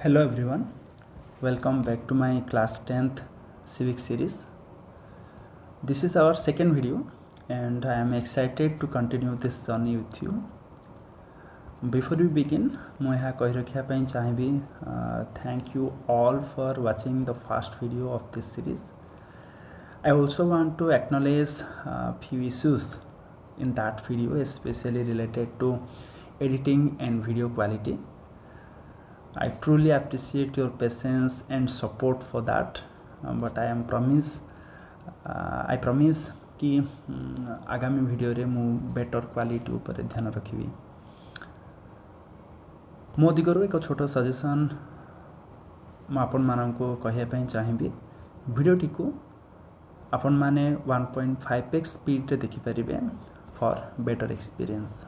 Hello everyone, welcome back to my class 10th Civics series. This is our second video and I am excited to continue this journey with you. Before we begin, I thank you all for watching the first video of this series. I also want to acknowledge few issues in that video, especially related to editing and video quality. I truly appreciate your patience and support for that, but I promise कि आगामी video रे मु better quality ऊपर ध्यान रखिबी। मो दिगरु एक छोटो suggestion म आपन माननको कहिया पई चाहिबी। वीडियोटी को आपन माने 1.5x स्पीड रे देखि परिबे for better experience.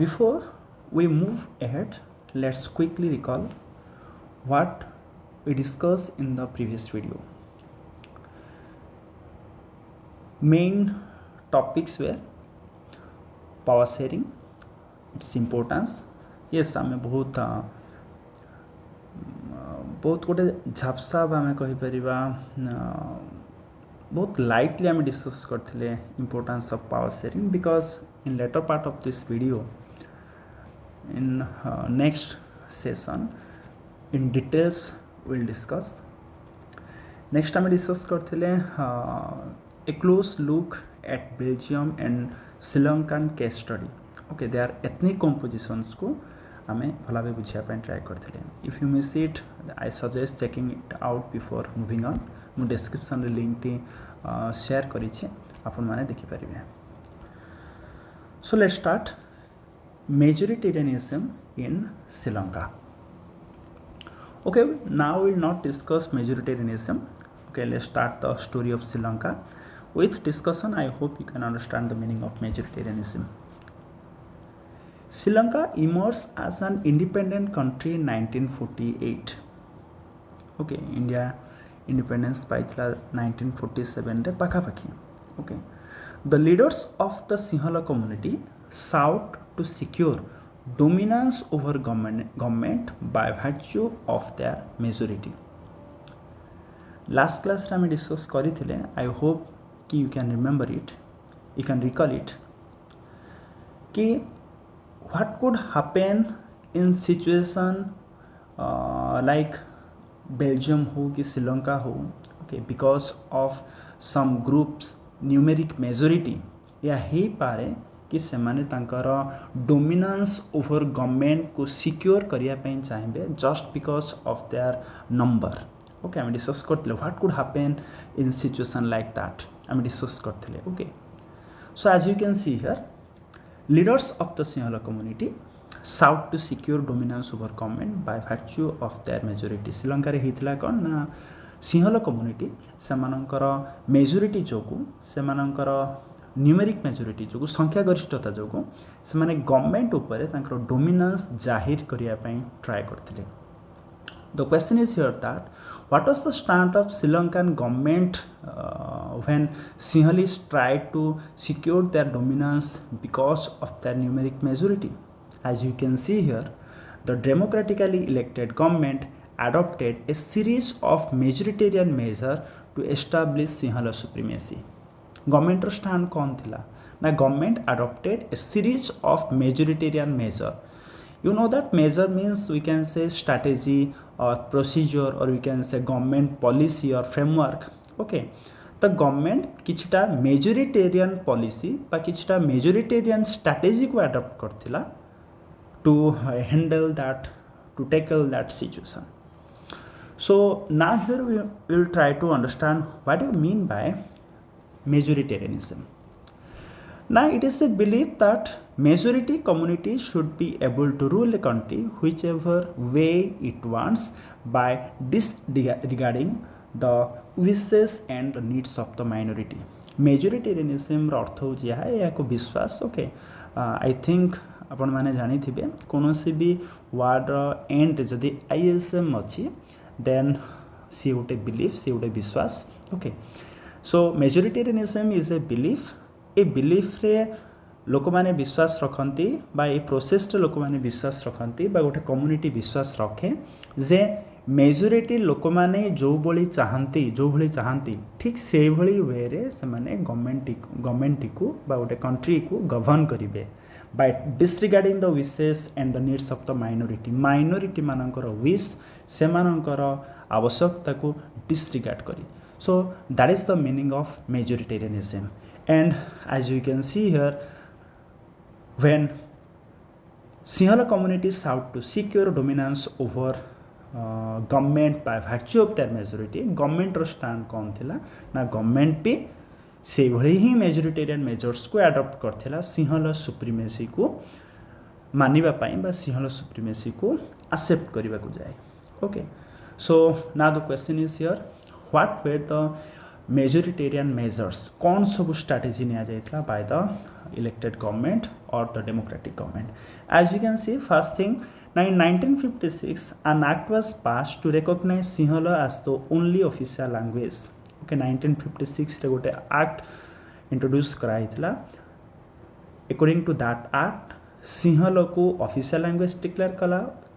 Before we move ahead, let's quickly recall what we discussed in the previous video. Main topics were power sharing, its importance. Yes, आमे बहुत गोटे झापसा आमे कहि परिबा बहुत lightly आमे डिस्कस करथिले importance of power sharing, because in later part of this video, in next session in details we'll discuss. Next time we discuss करथिले a close look at Belgium and Sri Lankan case study. Okay, their ethnic compositions को हमें भला भी बुझिया पे try करथिले. If you miss it, I suggest checking it out before moving on. मु description रे लिंक टी शेयर करी छी, आपन माने देखि परिबे. So let's start. Majoritarianism in Sri Lanka. Okay, now we'll not discuss majoritarianism. Okay, let's start the story of Sri Lanka. With discussion, I hope you can understand the meaning of majoritarianism. Sri Lanka emerged as an independent country in 1948. Okay, India independence paitla 1947 re pakapaki. Okay, the leaders of the Sinhala community sought to secure dominance over government by virtue of their majority. Last class time discuss करिथिले. I hope कि you can remember it, you can recall it, कि what could happen in situation like Belgium हो कि Sri Lanka हो, okay, because of some groups numeric majority या हे पारे कि सेमाने तांकर डोमिनेंस ओवर गवर्नमेंट को सिक्योर करिया पई चाहिबे just because of their number. Okay, हम डिस्कस करथिले what could happen in situation like that. हम डिस्कस करथिले. Okay, so as you can see here, leaders of the Sinhala community sought to secure dominance over government by virtue of their majority. Sri रे हितला कोन ना Sinhala community सेमानकर majority जोगु सेमानकर numeric majority जो संख्या गरिष्ठता जो से माने गवर्नमेंट ऊपर तांकर डोमिनेंस जाहिर करिया पई ट्राई करथिले. The question is here that what was the stand of Sri Lankan government when Sinhalese tried to secure their dominance because of their numeric majority. As you can see here, the democratically elected government adopted a series of majoritarian measures to establish Sinhala supremacy. Government रो stand कौन थिला ना government adopted a series of majoritarian measure. You know that measure means we can say strategy और procedure और we can say government policy और framework. Okay, तो government किछटा majoritarian policy बा किछटा मेजोरिटेरियन स्ट्रैटेजी को अडॉप्ट करथिला to handle that, to tackle that situation. So now here we will try to understand what you mean by majoritarianism. Now it is the belief that majority community should be able to rule a country whichever way it wants by disregarding the wishes and the needs of the minority. Majoritarianism रो अर्थ होची है या को विश्वास. Okay, I think आपण माने जानि थिबे कोनोसी भी वर्ड एंड जदी आईएसएम अछि देन सी उटे बिलीफ, सी उटे विश्वास. Okay, so majoritarianism is a belief रे लोक मैंने विश्वास रखती बा ए प्रोसेस लोक मैंने विश्वास रखती बा गोटे कम्युनिटी विश्वास रखे जे मेजोरिटी लोक मैंने जो भली चाहती ठीक से भली वे रे से माने गवर्नमेंट को बा गोटे कंट्री को गवर्न करेंगे by disregarding the wishes and the needs of the minority मानकर wish से मानकर आवश्यकता को disregard करी. So that is the meaning of majoritarianism. And as you can see here, when Sinhala communities sought to secure dominance over government by virtue of their majority, government row stand कौन थिला ना government भी से भली ही majoritarian measures को adapt करथिला Sinhala supremacy को मानिबा पाई बा सिंहल सुप्रीमेसी को एक्सेप्ट करबा को जाए. Okay, so now the question is here, what were the majoritarian measures, कौन सब स्ट्रैटेजी निया जाइतला बाय द इलेक्टेड गवर्नमेंट और the democratic government. As you can see, first thing, in 1956 an act was passed to recognize Sinhala as the only official language. Okay, 1956 रे गोटे act introduce कराइथिला. According to that act Sinhala को official language declare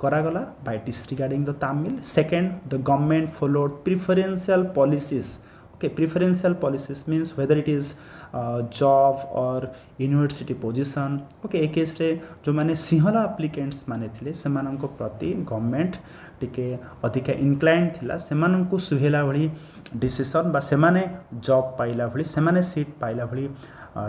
करागला by disregarding the Tamil. Second, the government followed preferential policies. Okay, preferential policies means whether it is job और university position. Okay, a case रे जो माने Sinhala applicants माने थिले सेमानंको प्रति गवर्नमेंट टिके अधिका इनक्लाइन थिला, सेमानंको सुहेला भली डिसीजन बा सेमाने जॉब पाइला भली सेमाने सीट पाइला भली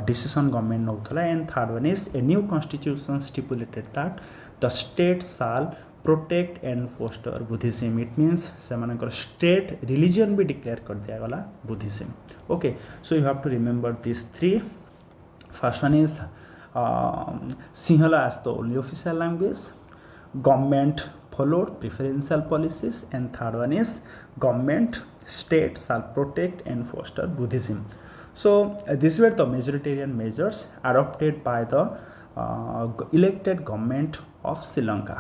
डिसीजन गवर्नमेंट नौथला. And third one is a new constitution stipulated that the state shall protect and foster Buddhism. It means सेमानकर स्टेट रिलीजन भी डिक्लेयर कर दिया गला Buddhism. Okay, so you have to remember this three. First one is Sinhala as the only official language, government followed preferential policies, and third one is government state shall protect and foster Buddhism. So these were the majoritarian measures adopted by the elected government of Sri Lanka.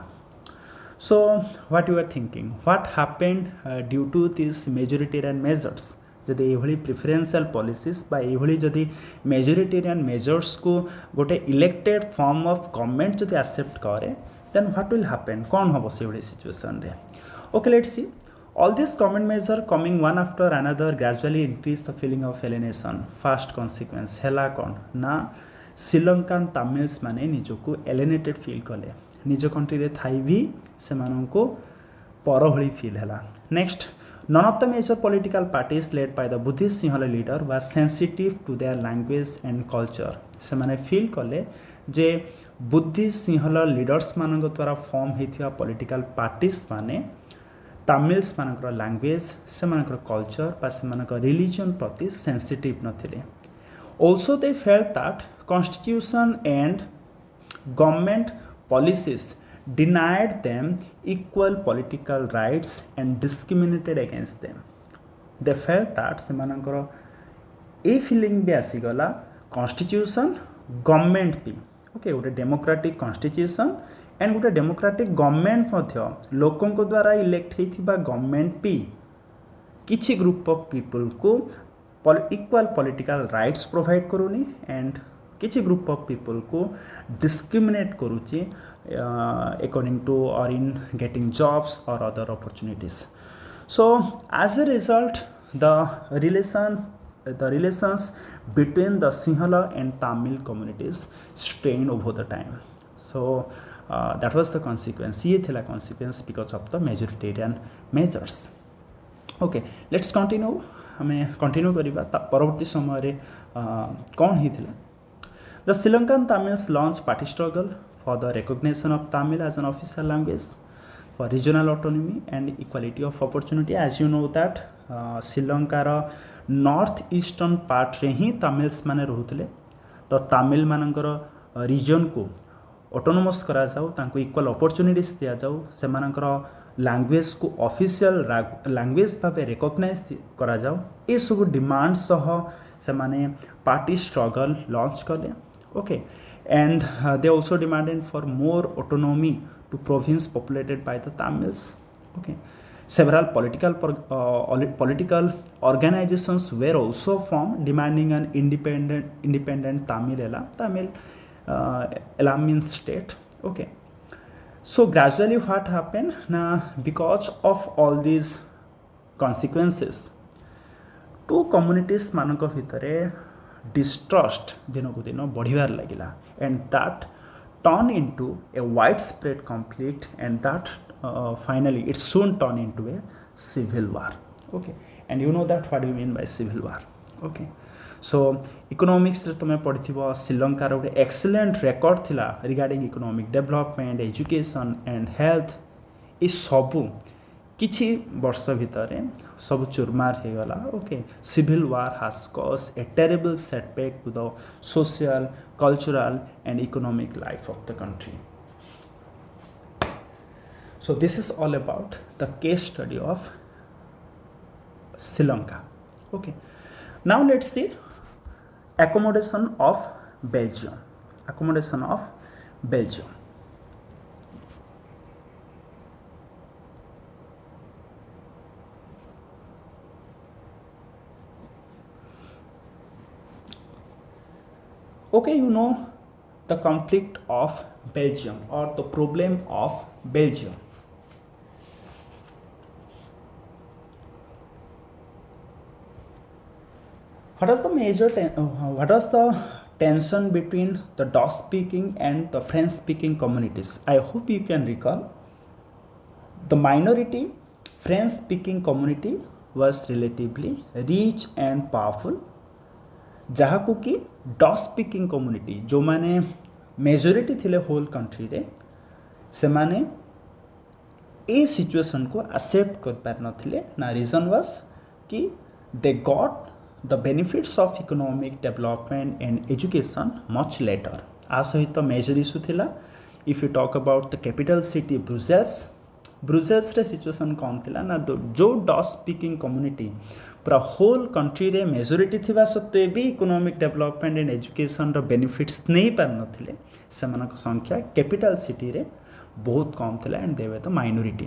So what you are thinking, what happened due to these majoritarian measures? जदि ये preferential policies बा ये जदि majoritarian measures को गोटे elected form of government जदि accept करे, then what will happen, कौन हम से बड़ी सिचुएशन रे. Okay, let's see. All these government measures coming one after another gradually increase the feeling of alienation. First consequence हैला कौन ना श्रीलंकान तमिल्स माने निजको एलिनेटेड फील कले, निज कंट्री रे थाई भी से मानन को पर भली फील हैला. Next, none of the major political parties led by the Buddhist Sinhala leader was sensitive to their language and culture. से माने फील कले जे बुद्धिस्ट सिंहल लीडर्स मान द्वारा फॉर्म होता पॉलिटिकल पार्टीज माने तमिल्स मानकर लैंग्वेज से कल्चर से रिलीजन प्रति सेंसिटिव नथिले. Also they felt that constitution and government policies denied them equal political rights and discriminated against them. They felt that से ए फीलिंग भी आसीगला कॉन्स्टिट्यूशन गवर्नमेंट भी. ओके, गोटे डेमोक्रेटिक कॉन्स्टिट्यूशन एंड गोटे democratic government मध्य लोकों को द्वारा इलेक्ट होइथिबा गवर्नमेंट भी किछि ग्रुप ऑफ पीपल को equal political rights provide करूनी and किछि ग्रुप ऑफ पीपल को डिस्क्रिमिनेट करूची अकॉर्डिंग टू और इन गेटिंग जॉब्स और other opportunities. So as a result the relations between the Sinhala and Tamil communities strained over the time. So that was the consequence. ये थिला consequence because of the majoritarian measures. Okay, let's continue. हमें continue करिबा परवर्ती समय रे कौन ही थिला. The Sri Lankan Tamils launched party struggle for the recognition of Tamil as an official language, for regional autonomy and equality of opportunity. As you know that श्रीलंकार north eastern part रे ही Tamils माने रहउतले, तो तमिल मानकर reason को autonomous करा जाऊ, तांको इक्वल अपॉर्चुनिटीज दिया जाऊ, से मानकर लैंग्वेज को ऑफिशियल लैंग्वेज भाबे रिकॉग्नाइज करा जाऊ. ए सब डिमांड सह से माने पार्टी स्ट्रगल लॉन्च कले. Okay, and they also demanded for more autonomy to province populated by the Tamils. Okay, several political organizations were also formed demanding an independent Tamil alarming state. Okay, so gradually what happened now, because of all these consequences, two communities manako bhitare distrust dinako dino badhibar lagila, and that turned into a widespread conflict, and that finally it soon turned into a civil war. Okay, and you know that what do you mean by civil war? Okay, so economics रे तुम पढ़िथिबो श्रीलंका रो excellent record थिला regarding economic development, education and health. ई सबू किछि वर्ष भितर सब चुरमार हो गला. Okay, civil war has cause a terrible setback to the social, cultural and economic life of the country. So this is all about the case study of Sri Lanka. Okay, now let's see accommodation of Belgium. Accommodation of Belgium. Okay, you know the conflict of Belgium or the problem of Belgium. What is the tension between the Dutch speaking and the French speaking communities? I hope you can recall. The minority French speaking community was relatively rich and powerful, जहाको कि Dutch speaking community जो माने majority थिले whole country रे, से माने ए situation को accept कर पार नथिले ना. रीजन वाज कि they got the benefits of economic development and education much later. आ सहित मेजर इश्यू थिला if you talk about the capital city Brussels रे सिचुएशन कौन थिला ना, जो डच स्पीकिंग कम्युनिटी पूरा होल कंट्री रे मेजोरिटी थिबा सत्वे भी इकोनॉमिक डेवलपमेंट एंड एजुकेशन रो बेनिफिट्स नहीं पार नथिले, सेमानक संख्या कैपिटल सिटी रे बहुत कम थिला, and they were the minority.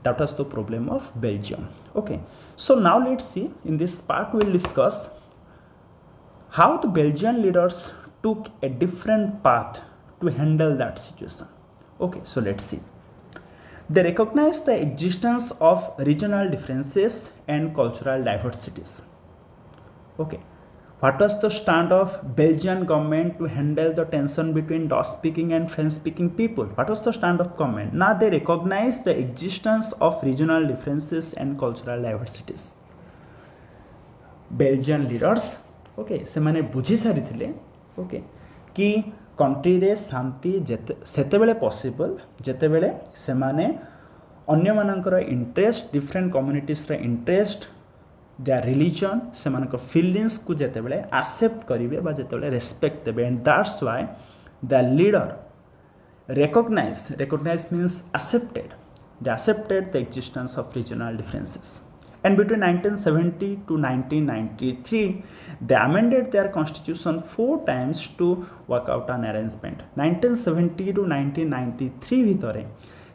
That was the problem of Belgium. Okay, so now let's see in this part we will discuss how the Belgian leaders took a different path to handle that situation. Okay, so let's see. They recognize the existence of regional differences and cultural diversities. Okay, what was the stand of Belgian government to handle the tension between Dutch-speaking and French-speaking people? What was the stand of government? Now they recognize the existence of regional differences and cultural diversities. Belgian leaders, okay, से माने बुझी सारी थिले, okay, कि country रे शांति सेते बेले possible जेते बेले से माने अन्य मानकर इंटरेस्ट, डिफरेंट कम्युनिटीज रे इंटरेस्ट, देयर रिलीजन, से मानकर फीलिंग्स को जेते बेले एक्सेप्ट करिवे बा जेते बेले रेस्पेक्ट देबे. And that's why the leader recognize means accepted. They accepted the existence of regional differences. And between 1970 to 1993, they amended their constitution 4 times to work out an arrangement. 1970 to 1993 भितरे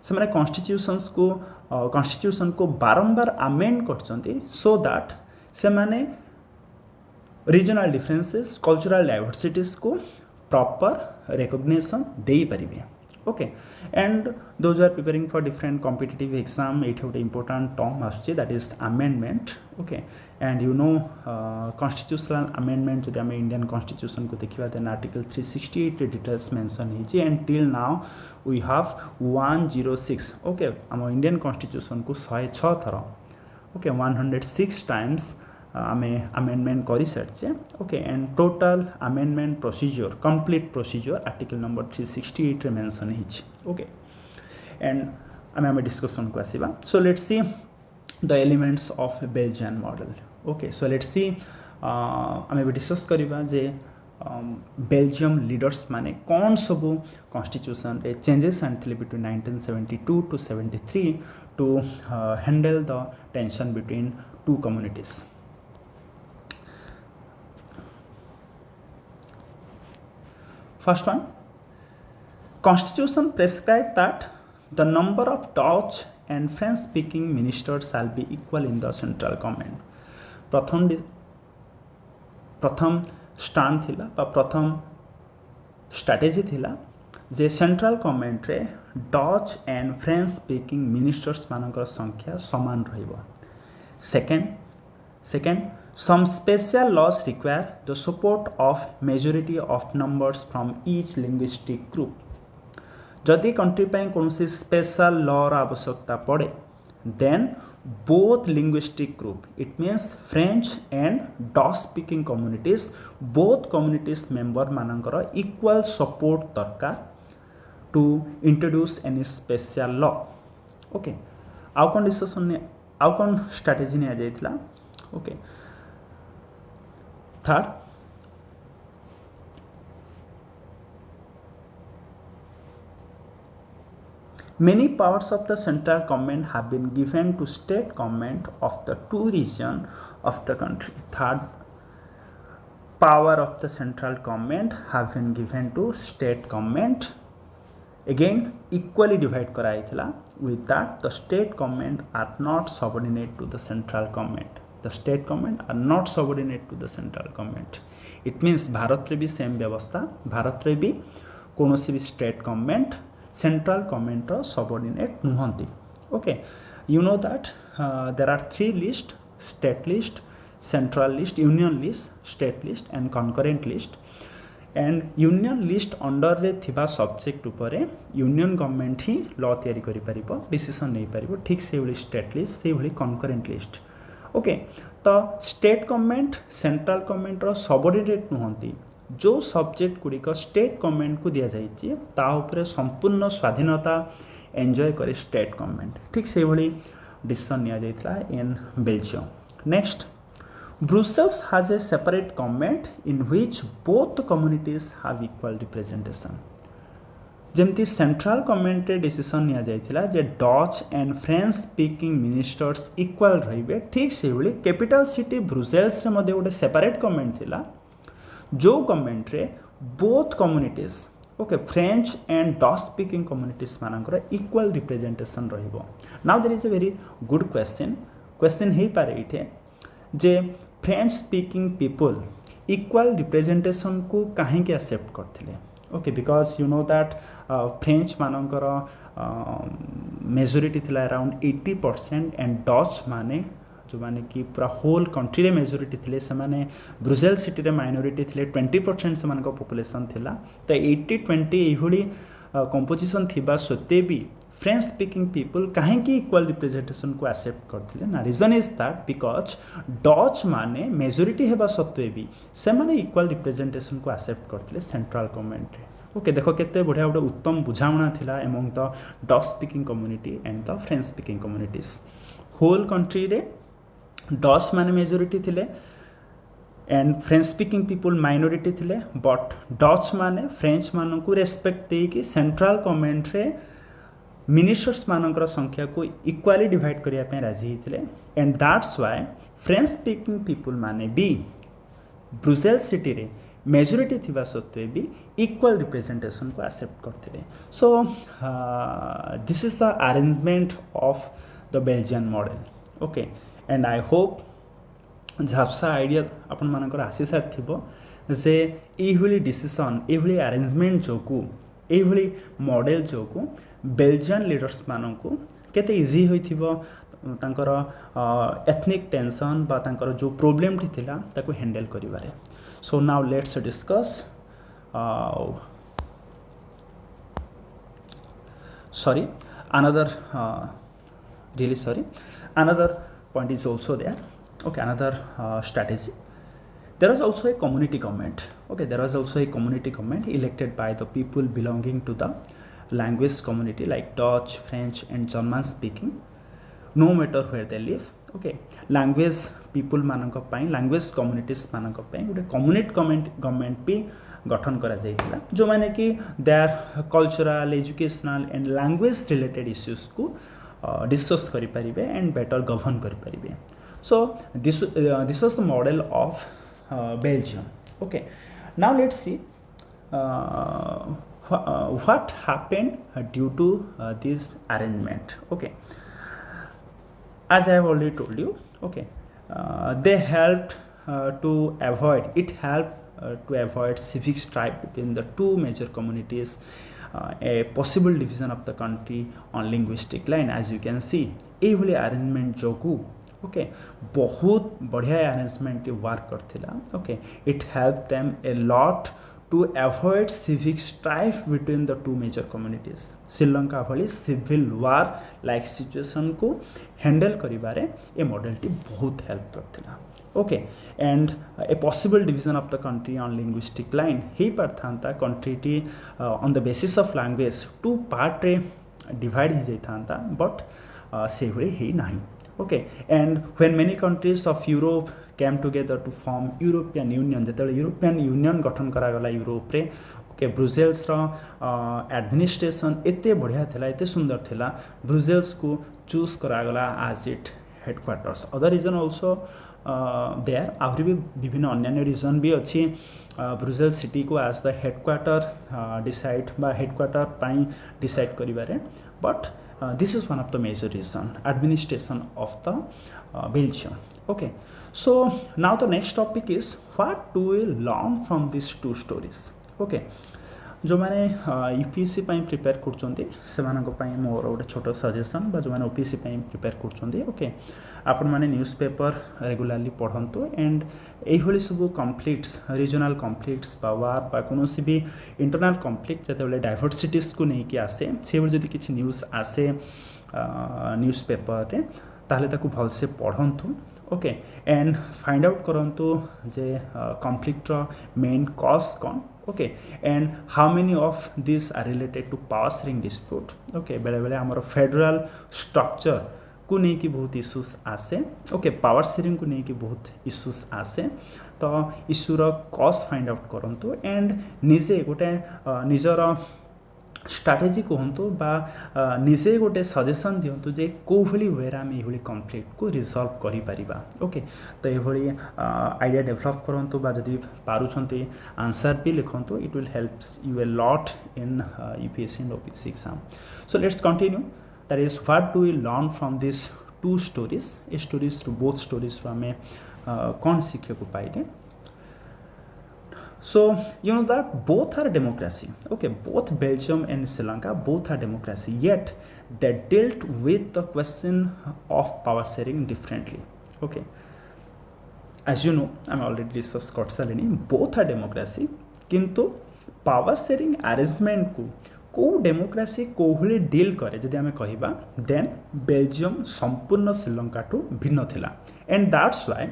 से माने constitution को बारंबार amend करछंती, so that से माने regional differences, cultural diversities को proper recognition दे परिबे. Okay, and those who are preparing for different competitive exam, it have the important term आसुची, that is amendment. Okay, and you know constitutional amendment जो हमें Indian constitution को देखिबा then article 368 details mention हिची, and till now we have 106. Okay, हम Indian constitution को 106 थर, okay, 106 times आमे अमेंडमेंट करी सारचे. Okay, and total amendment procedure, complete procedure article number 368 रे मेंशन हिच. ओके, एंड आमे डिस्कशन को आसीबा. So let's see the elements of Belgian model. Okay, so let's see आमे डिस्कस करिबा जे बेल्जियम लीडर्स माने कौन सब कॉन्स्टिट्यूशन रे चेंजेस आनथिले between 1972 to 73 to handle the tension between two communities. First one, Constitution prescribed that the number of Dutch and French-speaking ministers shall be equal in the central government. प्रथम stand थिला बा प्रथम strategy थिला जे central government रे Dutch and French speaking ministers मानकर संख्या समान रहिबो। Second some special laws require the support of majority of numbers from each linguistic group। जदि कंट्री ପାଇଁ कौनसी स्पेशल लॉ ର आवश्यकता पड़े then both linguistic group, it means French and Dutch speaking communities, both communities member मानकर equal support दरकार to introduce any special law। Okay आउ कौन डिस्कशन ने आउ कौन स्ट्रैटेजी ने आ जाइथिला। Okay third many powers of the central government have been given to state government of the two regions of the country। Third, power of the central government have been given to state government, again equally divide कराइथिला। with that the state government are not subordinate to the central government, the state government are not subordinate to the central government। it means Bharat रे भी same व्यवस्था, भारत रे भी कोनोसी भी state government central government रो subordinate नुहंती। Okay you know that there are three list, state list, central list, union list, state list and concurrent list. And union list under रे थिबा सब्जेक्ट उपरे यूनियन गवर्नमेंट ही law तैयारी करि परिबो, decision नै परिबो। ठीक से भली स्टेट लिस्ट से भली कनकरेंट लिस्ट। ओके तो स्टेट गवर्नमेंट सेंट्रल गवर्नमेंट रो सबऑर्डिनेट नुहंती। जो सब्जेक्ट गुड़िक स्टेट गवर्नमेंट को दि जाइए ता उपरे संपूर्ण स्वाधीनता एंजॉय करे स्टेट गवर्नमेंट। ठीक से भली डिसीजन निया जाइतला in Belgium. Next, Brussels has a separate government in which both communities have equal representation. जमती सेंट्रल गवर्नमेंट रे डिसीजन निया जाइतला जे Dutch and French speaking ministers equal रहिबे, ठीक से भली कैपिटल सिटी ब्रुसेल्स रे मध्ये गोटे सेपरेट गवर्नमेंट थिला जो गवर्नमेंट रे both communities okay French and Dutch speaking communities मानकर इक्वल रिप्रेजेंटेशन रहिबो। Now there is a very good question हे पारे इठे जे French speaking people equal representation को काहे के एक्सेप्ट करथिले। Okay because you know that French मानकर मेजोरिटी थिला अराउंड 80% एंड डच माने जो माने कि पूरा होल कंट्री रे मेजोरिटी थिले से माने ब्रुसेल सिटी रे माइनॉरिटी थिले 20% से मानक पॉपुलेशन थिला। तो 80-20 एभली कंपोजिशन थिबा सत्ते भी फ्रेंच स्पीकिंग पीपल काहे कि इक्वल रिप्रेजेंटेशन को एक्सेप्ट करथिले ना। Reason is that because Dutch माने मेजोरिटी हेबा सत्ते भी से माने इक्वल रिप्रेजेंटेशन को एक्सेप्ट करथिले सेंट्रल गवर्नमेंट रे। ओके देखो केते बढ़िया गोटे उत्तम बुझावना थिला among the Dutch speaking community and the French speaking communities. Whole country रे डच माने मेजोरिटी थिले and French speaking people minority थिले, बट डच माने फ्रेंच मानन को रेस्पेक्ट दे कि सेंट्रल गवर्नमेंट रे मिनिस्टर्स मानकर संख्या को इक्वाली डिवाइड करिया पे राजी थिले। And that's why French speaking people माने भी ब्रुसेल सिटी रे मेजोरिटी थिबा सत्वे भी इक्वल रिप्रेजेंटेशन को एक्सेप्ट करथिले। So this is the arrangement of the Belgian model. Okay and I hope झापसा आइडिया अपन मानकर आसी सार थिबो जे एभली डिसीजन एभली अरेंजमेंट जोकु एभली मॉडल जोकु बेल्जियन लीडर्स मानकु केते इजी होइथिबो तांकर एथनिक टेंशन बा तांकर जो प्रॉब्लम थी थिला ताको हैंडल करिवारे। So now let's discuss sorry another really sorry another point is also there। okay another strategy, there was also a community government। okay there was also a community government elected by the people belonging to the language community like Dutch, French and German speaking no matter where they live। okay language people मानक पाई language communities मानक पाई गोटे community government भी गठन करा जाइतिला जो माने कि there cultural educational and language related issues को डिस्कस करि परिबे एंड बेटर गवर्न करि परिबे। So this was the model of Belgium. Okay now let's see what happened due to this arrangement। okay as I have already told you, okay they helped to avoid, it helped to avoid civic strife between the two major communities, a possible division of the country on linguistic line. As you can see, एभली arrangement जोगु okay बहुत बढ़िया arrangement work करथिला okay it helped them a lot to avoid civic strife between the two major communities. Sri Lanka भली civil war like situation को handle करिबारे ए model टी बहुत हेल्प करथिला okay and a possible division of the country on linguistic line ही पारथांता country टी on the basis of language two part रे डिवाइड ही जाइथांता बट से भली ही नाही okay and when many countries of Europe came together to form European Union जेतेबेले यूरोपियन यूनियन गठन करा गला यूरोप रे ओके ब्रुसेल्स रो एडमिनिस्ट्रेशन एते बढ़िया थिला एते सुंदर थिला ब्रुसेल्स को चूज करा गला as it headquarters other region also there आउरी भी विभिन्न अन्य रीजन भी अछि ब्रुसेल्स सिटी को एज द हेडक्वार्टर डिसाइड बा हेडक्वार्टर पाई डिसाइड करिबारे but this is one of the major reason administration of the Belgium. Okay, so now the next topic is what do we learn from these two stories. Okay, जो मैंने UPSC पाई prepare करछन्ते सेमानक पाई मोर गोटे छोटो suggestion बा जो मैंने OPSC पाई prepare करछन्ते okay आपण माने newspaper regularly पढ़ंतु and एही भली सब कॉन्फ्लिक्ट्स रीजनल कॉन्फ्लिक्ट्स बा वार बा कोनोसी भी इंटरनल कॉन्फ्लिक्ट जेतेबेले डाइवर्सिटीज को नहीं कि आसे से जदि किछि न्यूज़ आसे न्यूज़पेपर रे ताहले ताकू भल से पढ़ंतु ओके एंड फाइंड आउट करंतु जे कॉन्फ्लिक्ट रो मेन कॉज कोन okay and how many of this are related to power sharing dispute okay बेले बेले हमर फेडरल स्ट्रक्चर को नहीं कि बहुत इश्यूज आसे ओके पावर शेयरिंग को नहीं कि बहुत इश्यूज आसे तो इश्यूर कॉज फाइंड आउट करंतु एंड निजे गोटे निजर स्ट्राटेजी कहतु बा निजे गोटे सजेशन दिंतु जे को भली वे आम ये कॉन्फ्लिक्ट को रिजॉल्व करि परिबा ओके तो ये आइडिया डेवलप करंतु बा जदि पारुछंती आंसर भी लिखंतु it will help you a lot in UPSC and OPSC exam so let's continue that is what do we learn from this two stories ए स्टोरीज थ्रू बोथ स्टोरीज रो आमे कौन शिक्षा को पाइले. So you know that both are democracy. Okay, both Belgium and Sri Lanka both are democracy. Yet they dealt with the question of power sharing differently. Okay, as you know, I'm already discussed Kotsalini. Both are democracy. किंतु power sharing arrangement को democracy कोहले deal करे जदि आमे कहिबा then Belgium संपूर्ण श्रीलंका टू भिन्न थिला and that's why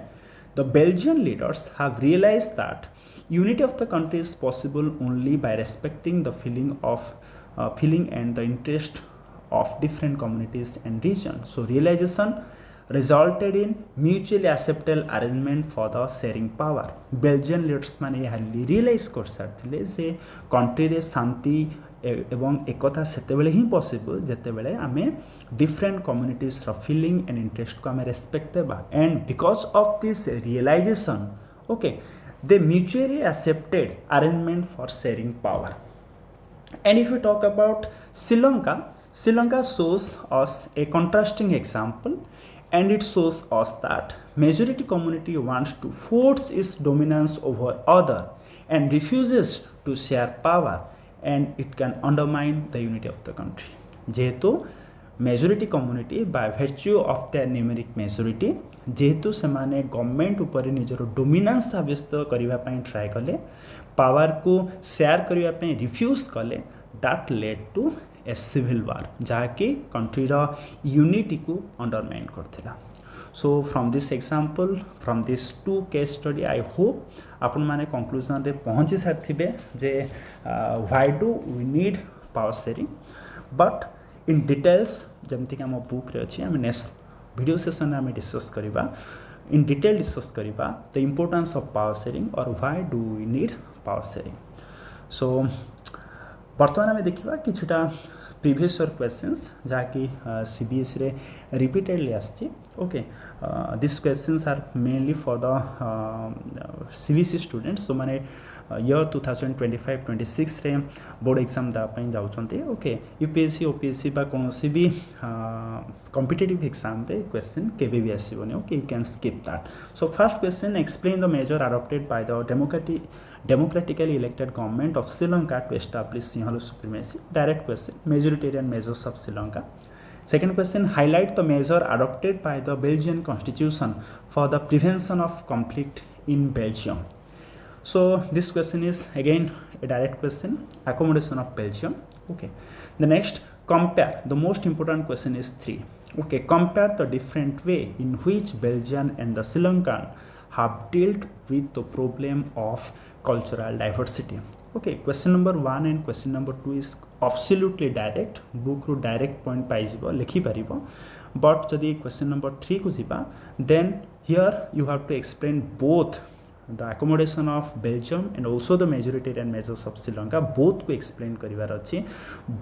the Belgian leaders have realized that unity of the country is possible only by respecting the feeling and the interest of different communities and regions. So realization resulted in mutually acceptable arrangement for the sharing power. Belgian leaders माने हाली realize कर सारथिले जे country रे शांति एवं एकता सेतेबेले ही possible जेतेबेले आमे different communities row feeling and interest को आमे respect देबा and because of this realization okay they mutually accepted arrangement for sharing power. And if we talk about Sri Lanka shows us a contrasting example and it shows us that majority community wants to force its dominance over other and refuses to share power and it can undermine the unity of the country. जेहेतु majority community bye virtue of their numeric majority जेहेतु सेमाने government ऊपर निजर dominance साब्यस्त करिवा पई try कले power को share करिवा पई refuse कले that led to a civil war जाके कंट्री रा यूनिटी को अंडरमाइन करथिला. So from this example from this two case study I hope आपण माने कंक्लूजन रे पहुंची सारथिबे जे why do we need power sharing but in details जमती कि हम बुक रे अछि हम नेक्स्ट वीडियो सेशन में डिस्कस करिबा इन डिटेल डिस्कस करिबा the importance of power sharing और why do we need power sharing. So वर्तमान में देखिबा किछटा प्रीवियस ईयर क्वेश्चंस जाकि सीबीएसई रे रिपीटेडली आछि okay this questions are mainly for the CBSE students. So माने year 2025-26 रे बोर्ड एग्जाम दापाई जाउछन्ते ओके यूपीएससी ओपीएससी बा कोनोसी भी कॉम्पिटिटिव एग्जाम रे क्वेश्चन केबे भी आसीबोनी okay you can skip that so first question explain the major adopted by the democratically elected government of Sri Lanka to establish Sinhala supremacy. Direct question, majoritarian measures of Sri Lanka. Second question, highlight the measure adopted by the Belgian constitution for the prevention of conflict in Belgium. So this question is again a direct question, accommodation of Belgium. Okay. The next, compare. The most important question is 3. Okay, compare the different way in which Belgian and the Sri Lankan have dealt with the problem of cultural diversity. Okay, question number 1 and question number 2 is absolutely direct. Book ru direct point पाइजिबो लिखि परिबो. But जदि question number 3 को जिबा, then here you have to explain both the accommodation of Belgium and also the majoritarian measures of Sri Lanka. Both को explain करिवार अछि,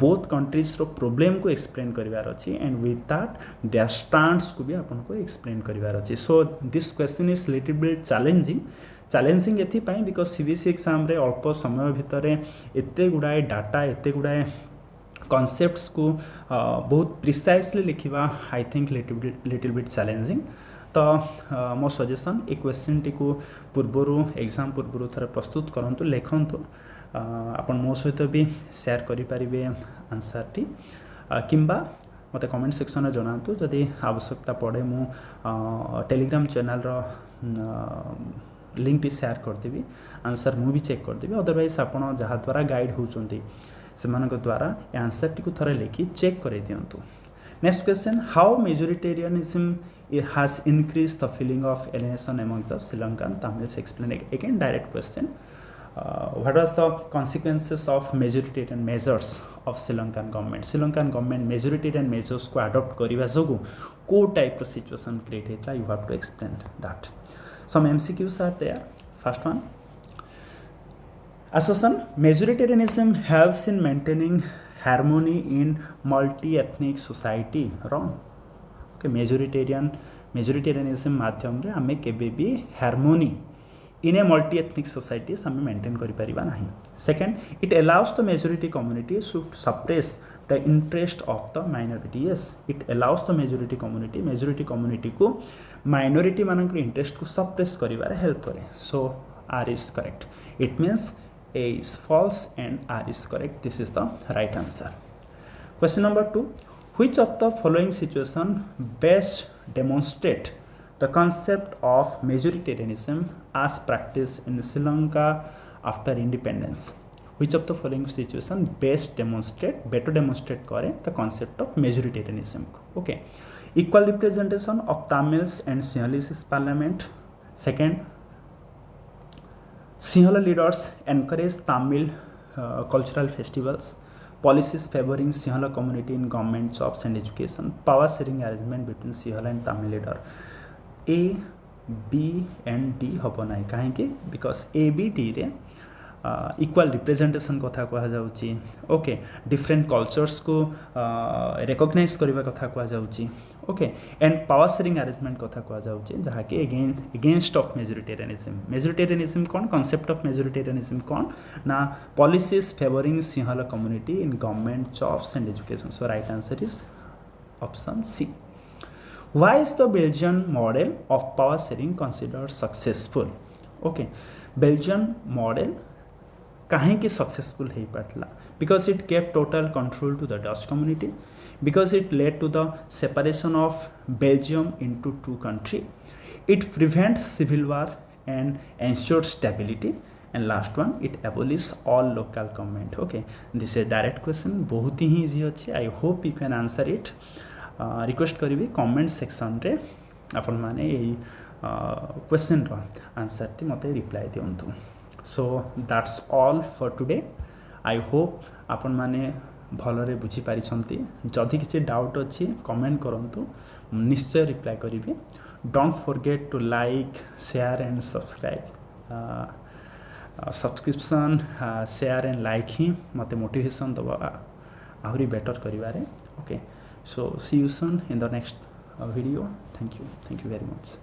both countries रो problem को explain करिवार अछि, and with that their stance को भी अपन को explain करिवार अछि. So this question is little bit challenging एथि पाई because CBSE exam रे अल्प समय भितर एते गुडाए डाटा एते गुडाए कॉन्सेप्ट्स को बहुत प्रिसाइसली लिखिबा I think little bit challenging. तो मो सजेशन ए क्वेश्चन टी को पूर्वरु एग्जाम पूर्वरु थरे प्रस्तुत करंतु लेखंतु आपण मो सहित भी शेयर करि परिबे आंसर टी किंबा मते कमेंट सेक्शन में जणातु जदि आवश्यकता पड़े मु टेलीग्राम चैनल रो लिंक टी शेयर कर देबी आंसर मु भी चेक कर देबी अदरवाइज आपण जहा द्वारा गाइड होचंती सेमानक द्वारा ए आंसर टी को थरे लिखि चेक करे दियंतु. Next question, how majoritarianism has increased the feeling of alienation among the Sri Lankan Tamils? Explain again, direct question. What was the consequences of majoritarian measures of Sri Lankan government? Sri Lankan government majoritarian measures को adopt करिवा जोगु को type of situation create हेतला, you have to explain that. Some MCQs are there. First one, assertion, majoritarianism helps in maintaining harmony in multi-ethnic society. Wrong. Okay, majoritarianism माध्यम रे हमें केबे भी harmony in a multi-ethnic society हमें maintain करि परिबा नाही. Second, it allows the majority community to suppress the interest of the minority. Yes, it allows the majority community को minority मानक interest को suppress करिवारे help करे. So R is correct. It means A is false and R is correct. This is the right answer. Question number 2. Which of the following situation best demonstrate the concept of majoritarianism as practiced in Sri Lanka after independence? Which of the following situation better demonstrate करे the concept of majoritarianism? Okay. Equal representation of Tamils and Sinhalese parliament. Second, Sinhala leaders encourage Tamil cultural festivals. Policies favoring Sinhala community in government jobs and education. Power sharing arrangement between Sinhala and Tamil leader. A, B and D होबो नाही काहेकि because A, B, D रे equal representation कथा कहा जाउची. Okay, different cultures को recognise करबा कथा कहा जाउची. Okay, and power sharing arrangement कथा कहा जाउची जहा कि अगेंस्ट ऑफ मेजोरिटेरियनिज्म कौन कॉन्सेप्ट ऑफ मेजोरिटेरियनिज्म कौन ना policies favouring Sinhala community in government jobs and education. So right answer is option C. Why is the Belgian model of power sharing considered successful? Okay, Belgian model काहे कि successful हो पार्ला because it gave total control to the Dutch community, because it led to the separation of Belgium into two countries, it prevents civil war and ensured stability, and last one, it abolishes all local government. Okay, this is a direct question, बहुत ही easy अच्छी. I hope you can answer it. Request करी comment section रे आपण माने यही question रो answer टी मते रिप्लाई दियंतु. So that's all for today. I hope आपण माने भलरे बुझी पारि छंती. जदि किसी डाउट अछि कमेंट करंतु, निश्चय रिप्लाई करिवे. Don't forget to like share and subscribe. Subscription share and like ही मते मोटिवेशन दबा आहुरी बेटर करिवारे. Okay, so see you soon in the next video. Thank you very much.